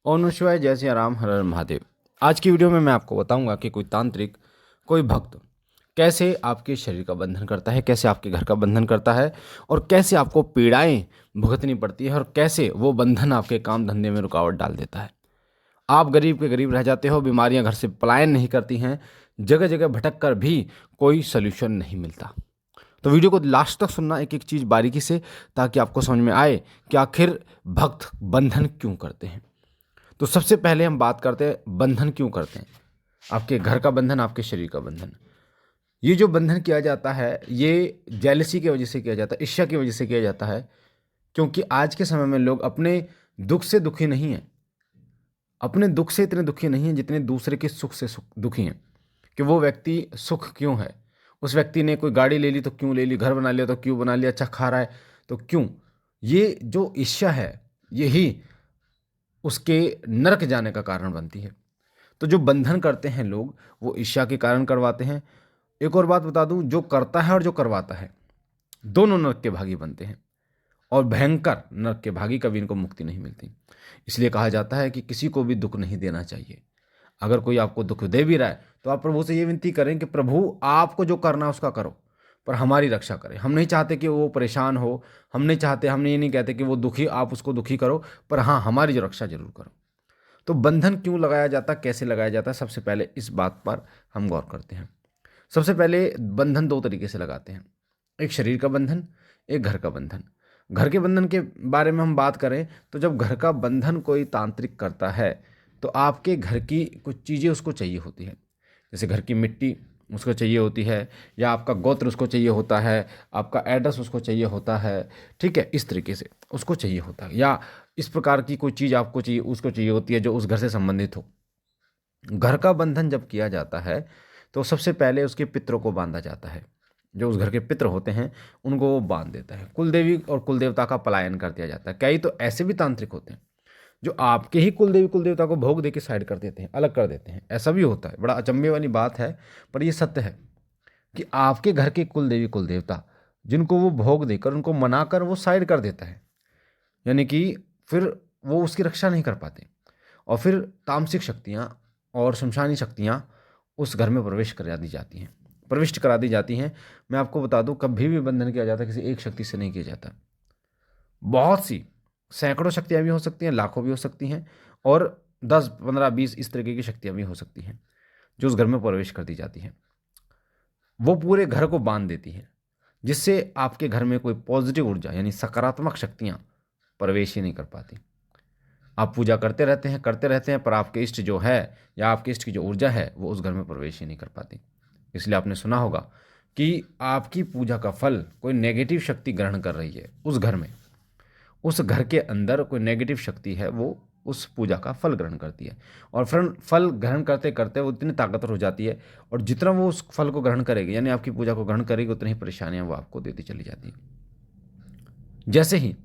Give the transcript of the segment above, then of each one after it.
ओम नमः शिवाय, जय सिया राम, हर हर महादेव। आज की वीडियो में मैं आपको बताऊंगा कि कोई तांत्रिक, कोई भक्त कैसे आपके शरीर का बंधन करता है, कैसे आपके घर का बंधन करता है और कैसे आपको पीड़ाएं भुगतनी पड़ती है और कैसे वो बंधन आपके काम धंधे में रुकावट डाल देता है। आप गरीब के गरीब रह जाते हो, बीमारियां घर से पलायन नहीं करती हैं, जगह जगह भटक कर भी कोई सोल्यूशन नहीं मिलता। तो वीडियो को लास्ट तक सुनना, एक एक चीज़ बारीकी से, ताकि आपको समझ में आए कि आखिर भक्त बंधन क्यों करते हैं। तो सबसे पहले हम बात करते हैं बंधन क्यों करते हैं। आपके घर का बंधन, आपके शरीर का बंधन। ये जो बंधन किया जाता है, ये जेलसी की वजह से किया जाता है, ईर्ष्या की वजह से किया जाता है। क्योंकि आज के समय में लोग अपने दुख से दुखी नहीं हैं, अपने दुख से इतने दुखी नहीं हैं जितने दूसरे के सुख से दुखी हैं। कि वो व्यक्ति सुख क्यों है, उस व्यक्ति ने कोई गाड़ी ले ली तो क्यों ले ली, घर बना लिया तो क्यों बना लिया, अच्छा खा रहा है तो क्यों। ये जो ईर्ष्या है, यही उसके नरक जाने का कारण बनती है। तो जो बंधन करते हैं लोग, वो ईर्ष्या के कारण करवाते हैं। एक और बात बता दूं, जो करता है और जो करवाता है, दोनों नरक के भागी बनते हैं और भयंकर नरक के भागी, कभी इनको मुक्ति नहीं मिलती। इसलिए कहा जाता है कि किसी को भी दुख नहीं देना चाहिए। अगर कोई आपको दुख दे भी रहा है तो आप प्रभु से ये विनती करें कि प्रभु आपको जो करना है उसका करो, पर हमारी रक्षा करें। हम नहीं चाहते कि वो परेशान हो, हम नहीं चाहते, हम ये नहीं कहते कि वो दुखी, आप उसको दुखी करो, पर हाँ, हमारी जो रक्षा जरूर करो। तो बंधन क्यों लगाया जाता, कैसे लगाया जाता है, सबसे पहले इस बात पर हम गौर करते हैं। सबसे पहले बंधन दो तरीके से लगाते हैं, एक शरीर का बंधन, एक घर का बंधन। घर के बंधन के बारे में हम बात करें तो जब घर का बंधन कोई तांत्रिक करता है तो आपके घर की कुछ चीज़ें उसको चाहिए होती है। जैसे घर की मिट्टी उसको चाहिए होती है, या आपका गोत्र उसको चाहिए होता है, आपका एड्रेस उसको चाहिए होता है, ठीक है, इस तरीके से उसको चाहिए होता है। या इस प्रकार की कोई चीज़ आपको चाहिए, उसको चाहिए होती है जो उस घर से संबंधित हो। घर का बंधन जब किया जाता है तो सबसे पहले उसके पितरों को बांधा जाता है। जो उस घर के पितर होते हैं उनको वो बांध देता है। कुल देवी और कुल देवता का पलायन कर दिया जाता है। कई तो ऐसे भी तांत्रिक होते हैं जो आपके ही कुल देवी कुल देवता को भोग दे के साइड कर देते हैं, अलग कर देते हैं। ऐसा भी होता है, बड़ा अचंभे वाली बात है, पर यह सत्य है कि आपके घर के कुल देवी कुल देवता जिनको वो भोग देकर, उनको मनाकर वो साइड कर देता है। यानी कि फिर वो उसकी रक्षा नहीं कर पाते और फिर तामसिक शक्तियाँ और शमशानी शक्तियाँ उस घर में प्रवेश करा दी जाती हैं, प्रविष्ट करा दी जाती हैं। मैं आपको बता दूं, कभी भी बंधन किया जाता है किसी एक शक्ति से नहीं किया जाता। बहुत सी, सैकड़ों शक्तियाँ भी हो सकती हैं, लाखों भी हो सकती हैं, और 10 15 20 इस तरीके की शक्तियाँ भी हो सकती हैं जो उस घर में प्रवेश कर दी जाती हैं। वो पूरे घर को बांध देती हैं, जिससे आपके घर में कोई पॉजिटिव ऊर्जा यानी सकारात्मक शक्तियाँ प्रवेश ही नहीं कर पाती। आप पूजा करते रहते हैं, पर आपके इष्ट जो है या आपके इष्ट की जो ऊर्जा है वो उस घर में प्रवेश ही नहीं कर पाती। इसलिए आपने सुना होगा कि आपकी पूजा का फल कोई नेगेटिव शक्ति ग्रहण कर रही है उस घर में, उस घर के अंदर कोई नेगेटिव शक्ति है, वो उस पूजा का फल ग्रहण करती है। और फिर फल ग्रहण करते करते वो इतनी ताकतवर हो जाती है, और जितना वो उस फल को ग्रहण करेगी यानी आपकी पूजा को ग्रहण करेगी, उतनी ही परेशानियां वो आपको देती चली जाती है। जैसे ही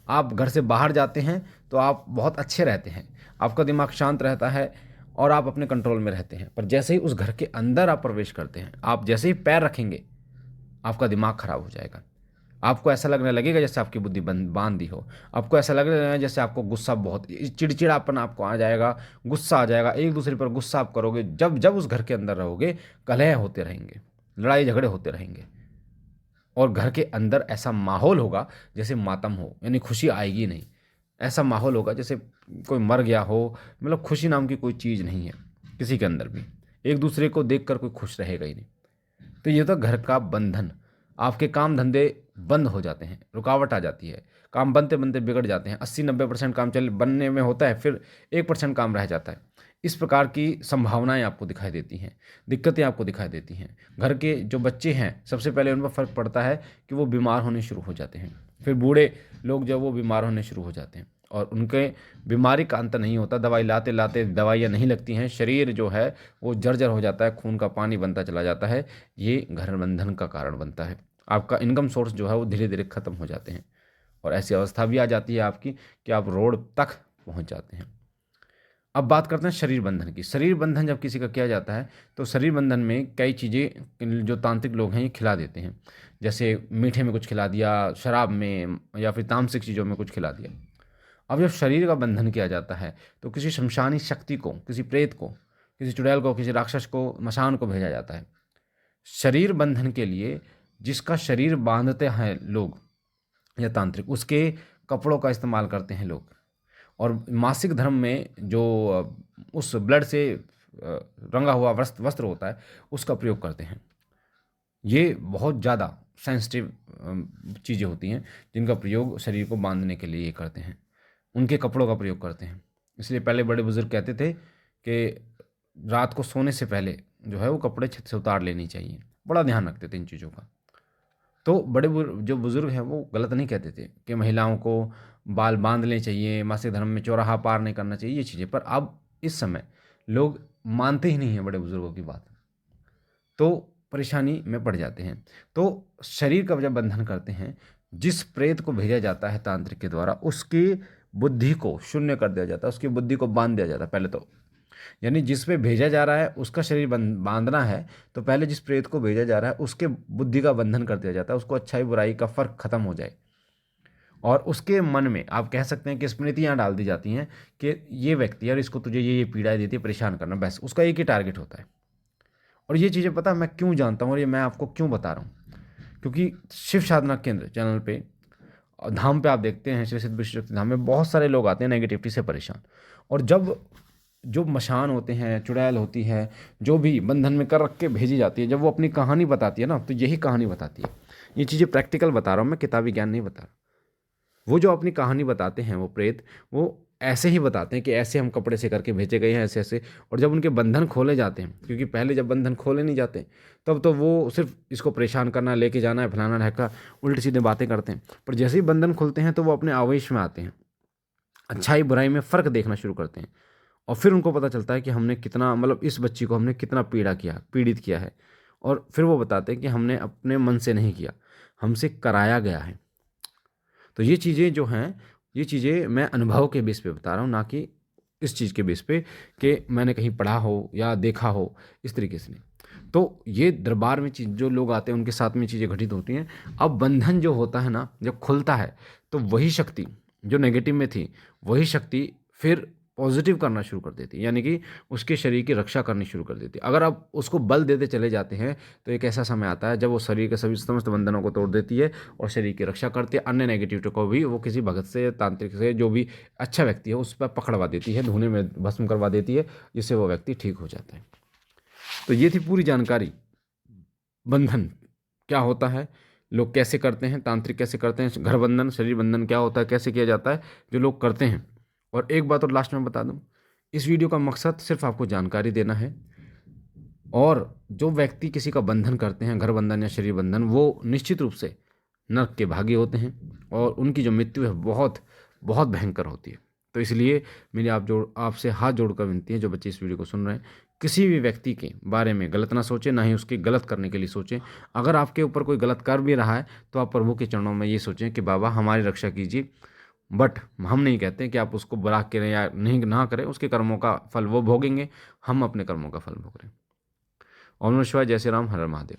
आप घर से बाहर जाते हैं तो आप बहुत अच्छे रहते हैं, आपका दिमाग शांत रहता है और आप अपने कंट्रोल में रहते हैं। पर जैसे ही उस घर के अंदर आप प्रवेश करते हैं, आप जैसे ही पैर रखेंगे, आपका दिमाग खराब हो जाएगा। आपको ऐसा लगने लगेगा जैसे आपकी बुद्धि बांध दी हो। आपको ऐसा लगने लगेगा जैसे आपको गुस्सा, बहुत चिड़चिड़ापन आपको आ जाएगा, गुस्सा आ जाएगा, एक दूसरे पर गुस्सा आप करोगे। जब जब उस घर के अंदर रहोगे, कलह होते रहेंगे, लड़ाई झगड़े होते रहेंगे, और घर के अंदर ऐसा माहौल होगा जैसे मातम हो, यानी खुशी आएगी नहीं। ऐसा माहौल होगा जैसे कोई मर गया हो, मतलब खुशी नाम की कोई चीज़ नहीं है किसी के अंदर भी। एक दूसरे को देखकर कोई खुश रहेगा ही नहीं। तो ये तो घर का बंधन। आपके काम धंधे बंद हो जाते हैं, रुकावट आ जाती है, काम बनते बनते बिगड़ जाते हैं। 80-90% काम चल बनने में होता है, फिर 1% काम रह जाता है। इस प्रकार की संभावनाएं आपको दिखाई देती हैं, दिक्कतें आपको दिखाई देती हैं। घर के जो बच्चे हैं, सबसे पहले उन पर फ़र्क पड़ता है कि वो बीमार होने शुरू हो जाते हैं। फिर बूढ़े लोग जब वो बीमार होने शुरू हो जाते हैं और उनके बीमारी का अंत नहीं होता, दवाई लाते लाते दवाइयाँ नहीं लगती हैं, शरीर जो है वो जर्जर हो जाता है, खून का पानी बनता चला जाता है। ये घर बंधन का कारण बनता है। आपका इनकम सोर्स जो है वो धीरे धीरे ख़त्म हो जाते हैं, और ऐसी अवस्था भी आ जाती है आपकी कि आप रोड तक पहुंच जाते हैं। अब बात करते हैं शरीर बंधन की। शरीर बंधन जब किसी का किया जाता है तो शरीर बंधन में कई चीज़ें जो तांत्रिक लोग हैं ये खिला देते हैं। जैसे मीठे में कुछ खिला दिया, शराब में, या फिर तामसिक चीज़ों में कुछ खिला दिया। अब जब शरीर का बंधन किया जाता है तो किसी शमशानी शक्ति को, किसी प्रेत को, किसी चुड़ैल को, किसी राक्षस को, मशान को भेजा जाता है। शरीर बंधन के लिए जिसका शरीर बांधते हैं लोग या तांत्रिक, उसके कपड़ों का इस्तेमाल करते हैं लोग। और मासिक धर्म में जो उस ब्लड से रंगा हुआ वस्त्र होता है उसका प्रयोग करते हैं। ये बहुत ज़्यादा सेंसिटिव चीज़ें होती हैं जिनका प्रयोग शरीर को बांधने के लिए ये करते हैं, उनके कपड़ों का प्रयोग करते हैं। इसलिए पहले बड़े बुजुर्ग कहते थे कि रात को सोने से पहले जो है वो कपड़े छत से उतार लेनी चाहिए। बड़ा ध्यान रखते थे इन चीज़ों का। तो जो बुजुर्ग हैं वो गलत नहीं कहते थे कि महिलाओं को बाल बांध लेने चाहिए, मासिक धर्म में चौराहा पार नहीं करना चाहिए, ये चीज़ें। पर अब इस समय लोग मानते ही नहीं हैं बड़े बुजुर्गों की बात, तो परेशानी में पड़ जाते हैं। तो शरीर का जब बंधन करते हैं, जिस प्रेत को भेजा जाता है तांत्रिक के द्वारा, उसकी बुद्धि को शून्य कर दिया जाता है, उसकी बुद्धि को बांध दिया जाता है पहले तो। यानी जिस पे भेजा जा रहा है उसका शरीर बांधना है, तो पहले जिस प्रेत को भेजा जा रहा है उसके बुद्धि का बंधन कर दिया जाता है, उसको अच्छाई बुराई का फ़र्क खत्म हो जाए। और उसके मन में आप कह सकते हैं कि स्मृतियाँ डाल दी जाती हैं कि ये व्यक्ति यार, इसको तुझे ये पीड़ाएं देती है, परेशान करना, बस उसका एक ही टारगेट होता है। और ये चीज़ें पता है मैं क्यों जानता हूँ और ये मैं आपको क्यों बता रहा हूँ, क्योंकि शिव साधना केंद्र चैनल पे धाम पे आप देखते हैं, श्री सिद्ध विश्व शक्ति धाम में बहुत सारे लोग आते हैं नेगेटिविटी से परेशान। और जब जो मशान होते हैं, चुड़ैल होती है, जो भी बंधन में कर रख के भेजी जाती है, जब वो अपनी कहानी बताती है ना, तो यही कहानी बताती है। ये चीज़ें प्रैक्टिकल बता रहा हूँ मैं, किताबी ज्ञान नहीं बता रहा। वो जो अपनी कहानी बताते हैं वो प्रेत, वो ऐसे ही बताते हैं कि ऐसे हम कपड़े से करके भेजे गए हैं, ऐसे ऐसे। और जब उनके बंधन खोले जाते हैं, क्योंकि पहले जब बंधन खोले नहीं जाते तब तो वो सिर्फ इसको परेशान करना, लेके जाना है, फलाना ढहका, उल्टी सीधे बातें करते हैं। पर जैसे ही बंधन खुलते हैं तो वो अपने आवेश में आते हैं, अच्छाई बुराई में फ़र्क देखना शुरू करते हैं। और फिर उनको पता चलता है कि हमने कितना, मतलब इस बच्ची को हमने कितना पीड़ित किया है। और फिर वो बताते हैं कि हमने अपने मन से नहीं किया, हमसे कराया गया है। तो ये चीज़ें जो हैं, ये चीज़ें मैं अनुभव के बेस पे बता रहा हूँ, ना कि इस चीज़ के बेस पे कि मैंने कहीं पढ़ा हो या देखा हो, इस तरीके से नहीं। तो ये दरबार में चीज़ जो लोग आते हैं उनके साथ में चीज़ें घटित होती हैं। अब बंधन जो होता है ना, जब खुलता है तो वही शक्ति जो नेगेटिव में थी, वही शक्ति फिर पॉजिटिव करना शुरू कर देती है, यानी कि उसके शरीर की रक्षा करनी शुरू कर देती है। अगर आप उसको बल देते चले जाते हैं तो एक ऐसा समय आता है जब वो शरीर के सभी समस्त बंधनों को तोड़ देती है और शरीर की रक्षा करती है। अन्य नेगेटिविटी को भी वो किसी भगत से, तांत्रिक से, जो भी अच्छा व्यक्ति है, उस पर पकड़वा देती है, धुने में भस्म करवा देती है, जिससे वो व्यक्ति ठीक हो जाता है। तो ये थी पूरी जानकारी। बंधन क्या होता है, लोग कैसे करते हैं, तांत्रिक कैसे करते हैं, घर बंधन, शरीर बंधन क्या होता है, कैसे किया जाता है, जो लोग करते हैं। और एक बात और लास्ट में बता दूं, इस वीडियो का मकसद सिर्फ आपको जानकारी देना है। और जो व्यक्ति किसी का बंधन करते हैं, घर बंधन या शरीर बंधन, वो निश्चित रूप से नरक के भागी होते हैं और उनकी जो मृत्यु है बहुत बहुत भयंकर होती है। तो इसलिए मेरी आपसे हाथ जोड़कर विनती है, जो बच्चे इस वीडियो को सुन रहे हैं, किसी भी व्यक्ति के बारे में गलत ना सोचें, ना ही उसके गलत करने के लिए सोचें। अगर आपके ऊपर कोई गलत कर भी रहा है तो आप प्रभु के चरणों में ये सोचें कि बाबा हमारी रक्षा कीजिए। बट हम नहीं कहते कि आप उसको बुरा करें या नहीं ना करें, उसके कर्मों का फल वो भोगेंगे, हम अपने कर्मों का फल भोग रहे हैं। ओम नमः शिवाय, जय श्री राम, हर हर महादेव।